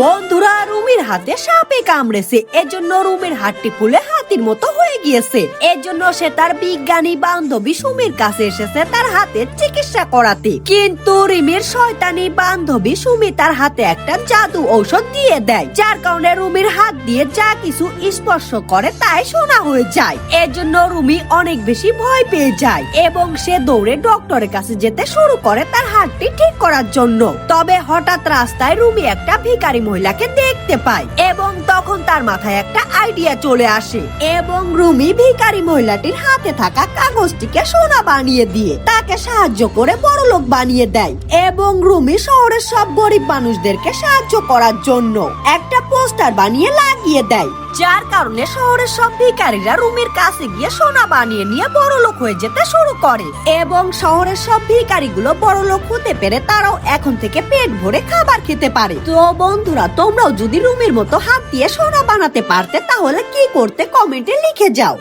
বন্ধুরা, রুমির হাতে সাপে কামড়েছে, এজন্য রুমির হাতটি ফুলে হাতির মতো হয়ে গিয়েছে। এজন্য সে তার বিজ্ঞানী বান্ধবী সুমির কাছে এসেছে তার হাতের চিকিৎসা করাতে। কিন্তু রিমির শয়তানি বান্ধবী সুমি তার হাতে একটা জাদু ঔষধ দিয়ে দেয়, যার কারণে রুমির হাত দিয়ে যা কিছু স্পর্শ করে তাই সোনা হয়ে যায়। এজন্য রুমি অনেক বেশি ভয় পেয়ে যায় এবং সে দৌড়ে ডক্টরের কাছে যেতে শুরু করে তার হাতটি ঠিক করার জন্য। তবে হঠাৎ রাস্তায় রুমি একটা ভিখারি মহিলাকে দেখতে পায় এবং তখন তার মাথায় একটা আইডিয়া চলে আসে এবং রুমি ভিখারি মহিলাটির হাতে থাকা কাগজটিকে সোনা বানিয়ে দিয়ে তাকে সাহায্য করে বড়লোক বানিয়ে দেয় এবং রুমি শহরের সব গরিব মানুষদেরকে সাহায্য করার জন্য একটা পোস্টার বানিয়ে লাগিয়ে দেয়, যার কারণে শহরের সব ভিখারিরা রুমির কাছে গিয়ে সোনা বানিয়ে নিয়ে বড়লোক হয়ে যেতে শুরু করে এবং শহরের সব ভিখারিগুলো বড়লোক হতে পেরে তারাও এখন থেকে পেট ভরে খাবার খেতে পারে। তো বন্ধুরা, তোমরাও যদি রুমির মতো হাত দিয়ে সোনা বানাতে পারতে তাহলে কি করতে কমেন্টে লিখে যাও।